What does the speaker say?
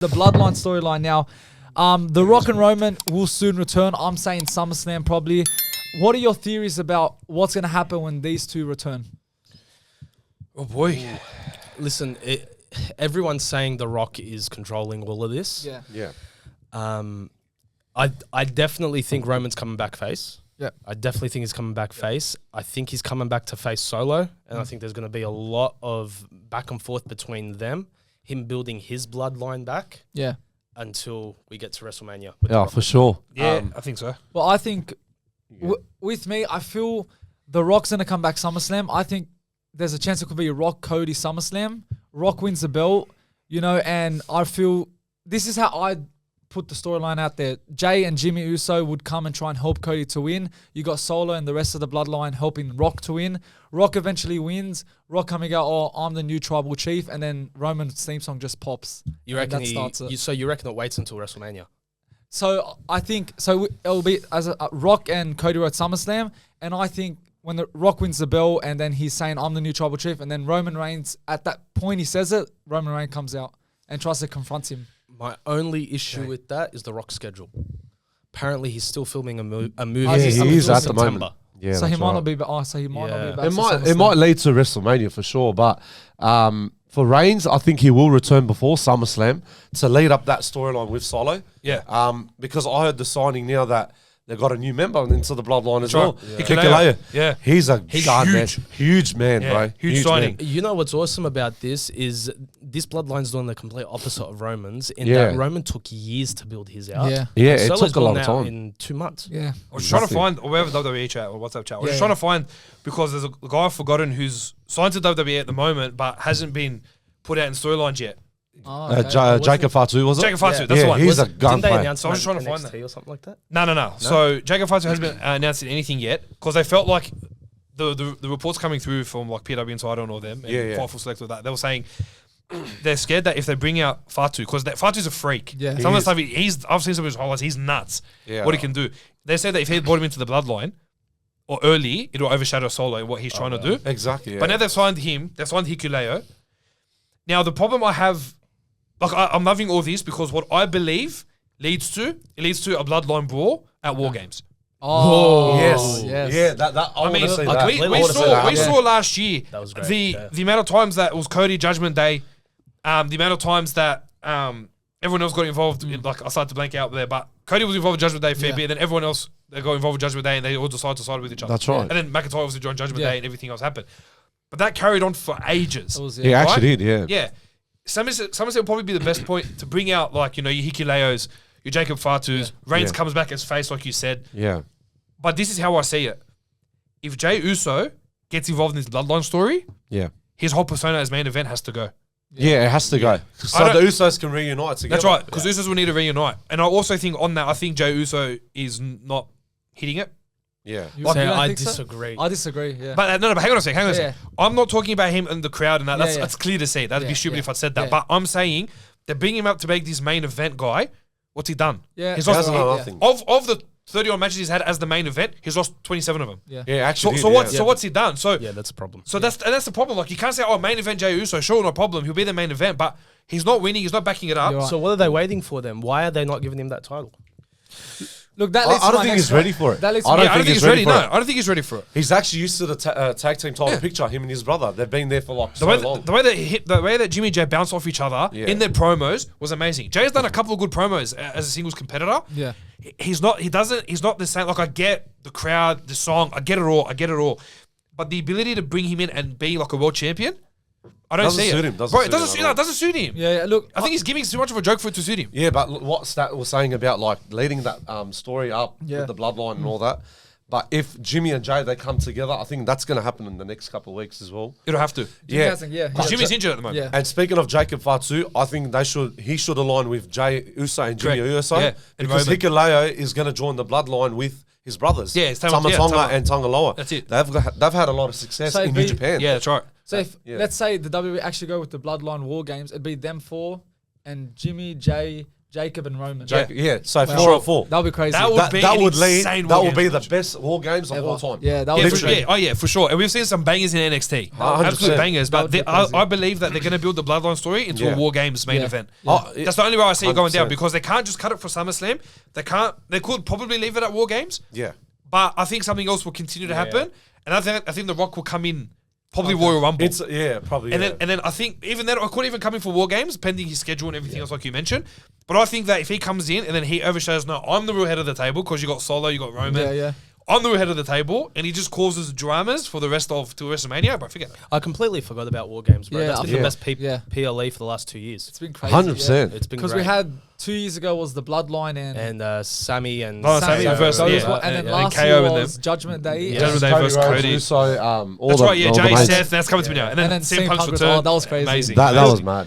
The Bloodline storyline now. The Rock and Roman will soon return. I'm saying SummerSlam probably. What are your theories about what's going to happen when these two return? Oh boy. Listen, everyone's saying The Rock is controlling all of this. Yeah. I definitely think Roman's coming back face. Yeah. I definitely think he's coming back face. I think he's coming back to face Solo, and I think there's going to be a lot of back and forth between them, him building his bloodline back. Yeah. Until we get to WrestleMania. Yeah, for sure. Yeah, I think so. Well, I think with me, I feel The Rock's going to come back SummerSlam. I think there's a chance it could be a Rock Cody SummerSlam. Rock wins the belt, and I feel this is how I put the storyline out there. Jey and Jimmy Uso would come and try and help Cody to win. You got Solo and the rest of the bloodline helping Rock to win. Rock eventually wins. Rock coming out, I'm the new tribal chief, and then Roman's theme song just pops. You reckon that starts it. So you reckon it waits until WrestleMania? So I think it'll be as a Rock and Cody were at SummerSlam, and I think when the Rock wins the belt, and then he's saying I'm the new tribal chief, and then Roman Reigns at that point he says it, Roman Reigns comes out and tries to confront him. My only issue with that is the Rock schedule. Apparently, he's still filming a movie. Yeah, he is at the moment. Yeah, so he might not be. Not be back. It might lead to WrestleMania for sure, but for Reigns, I think he will return before SummerSlam to lead up that storyline with Solo. Yeah. Because I heard the signing now that they've got a new member into the bloodline as well. Yeah. Hikuleo. Yeah. He's huge man, Yeah. bro. Huge signing. man. You know what's awesome about this is this bloodline's doing the complete opposite of Roman's in Yeah. that Roman took years to build his out. Yeah. Yeah, And it Solo's took a long gone out time. in 2 months. Yeah. I was trying to find, or wherever WWE chat or WhatsApp chat, I was just trying to find, because there's a guy I've forgotten who's signed to WWE at the moment, but hasn't been put out in storylines yet. Oh, okay. Jacob Fatu, was it? Jacob Fatu, that's the one. He's a Didn't they gunfighter. announce So I was just him trying to at find NXT or something like that? No. So Jacob Fatu hasn't been announced anything yet, because they felt like the reports coming through from like PW Insider and all them, and Fightful Select with that, they were saying they're scared that if they bring out Fatu, because Fatu's a freak. Yeah. Some of the stuff I've seen some of his highlights, he's nuts. Yeah. What he can do. They said that if he brought him into the bloodline or early, it'll overshadow Solo and what he's trying to do. Exactly. But now they've signed him. They've signed Hikuleo. Now the problem I have, like I'm loving all this because what I believe leads to a bloodline brawl at War Games. Oh, Yes. yes. Yeah, that I I mean, want to see like, that. we saw last year That was great, the amount of times that it was Cody Judgment Day, the amount of times that everyone else got involved. Like I started to blank out there, but Cody was involved with Judgment Day a fair bit, and then everyone else they got involved with Judgment Day, and they all decided to side with each other. That's right. And then McIntyre obviously joined Judgment Day, and everything else happened. But that carried on for ages. He actually did, yeah. Yeah. SummerSlam will probably be the best point to bring out, like, your Hikuleos, your Jacob Fatus. Reigns comes back as face, like you said. Yeah. But this is how I see it. If Jey Uso gets involved in this bloodline story, his whole persona as main event has to go. Yeah, it has to go. So the Usos can reunite together. That's right, because Usos will need to reunite. And I also think on that, I think Jey Uso is not hitting it. Yeah. Like, you don't I think so? disagree. I disagree, yeah. But but hang on a second. Yeah. I'm not talking about him and the crowd and that. Yeah, That's clear to see. That'd be stupid if I said that. Yeah. But I'm saying they're bringing him up to make this main event guy. What's he done? Yeah. He's He lost hasn't done nothing. of the 30-odd matches he's had as the main event. He's lost 27 of them. Yeah. Yeah, actually. So what's he done? So Yeah, that's a problem. that's the problem. Like, you can't say, oh, main event Jey Uso, sure, no problem. He'll be the main event, but he's not winning. He's not backing it up. You're right. So what are they waiting for then? Why are they not giving him that title? Look, that leads I to don't my think next he's ready point. for it. That leads to I my- don't I don't think he's ready. for No, it. I don't think he's ready for it. He's actually used to the tag team title picture, him and his brother. They've been there for like The way, so long. the way that Jimmy and Jey bounce off each other Yeah. in their promos was amazing. Jay's done a couple of good promos as a singles competitor. Yeah. He's not the same. Like, I get the crowd, the song, I get it all. But the ability to bring him in and be like a world champion, I don't Doesn't see suit it. him, doesn't Bro, suit it doesn't him suit at all. it doesn't suit him. Yeah, look. I think he's giving too much of a joke for it to suit him. Yeah, but what Stat was saying about like leading that story up Yeah. with the bloodline and all that. But if Jimmy and Jey, they come together, I think that's going to happen in the next couple of weeks as well. It'll have to. Yeah. Because Jimmy's injured at the moment. Yeah. And speaking of Jacob Fatu, I think he should align with Jey Uso and Jimmy Correct. Uso Yeah, and because Roman. Hikuleo is going to join the bloodline with his brothers. Yeah, it's Tama Tonga and Tonga Loa. That's it. They've had a lot of success So in New Japan. Yeah, that's right. So if, Yeah. let's say the WWE actually go with the Bloodline War Games, it'd be them four and Jimmy, Jey, Jacob and Roman. Yeah, so Wow. 4 on 4. That would be crazy. That would be That an would lead. insane That War would be Games the match. best War Games of Ever. all time. Yeah, that Yeah, would for, be crazy. yeah, oh yeah, for sure. And we've seen some bangers in NXT. 100%. Absolute bangers. That But would be I crazy. believe that they're going to build the Bloodline story into a Yeah. War Games main Yeah. event. Oh, That's the only way I see it going down 100%. because they can't just cut it for SummerSlam. They can't. They could probably leave it at War Games, Yeah. but I think something else will continue to happen. And I think The Rock will come in probably Royal Rumble. It's probably. And then I think even then I could even come in for War Games, pending his schedule and everything else like you mentioned. But I think that if he comes in and then he overshadows, no, I'm the real head of the table because you got Solo, you got Roman. Yeah, yeah. I'm the real head of the table, and he just causes dramas for the rest of till WrestleMania. But forget that. I completely forgot about War Games, bro. Yeah, That's been yeah. the best Yeah. PLE for the last 2 years. It's been crazy. 100%. It's been Because great. we had 2 years ago was the Bloodline and Sammy and Oh, Sammy versus- Goes yeah. one- and then And last KO year and was them. Judgment Day. Yeah. Judgment Day versus Cody. Uso, all That's the, right, yeah, all the Jay, mates. Seth, that's coming to me now. And then And then CM CM Punk's Punk was- return. oh, that was crazy. Amazing. That was Amazing. mad.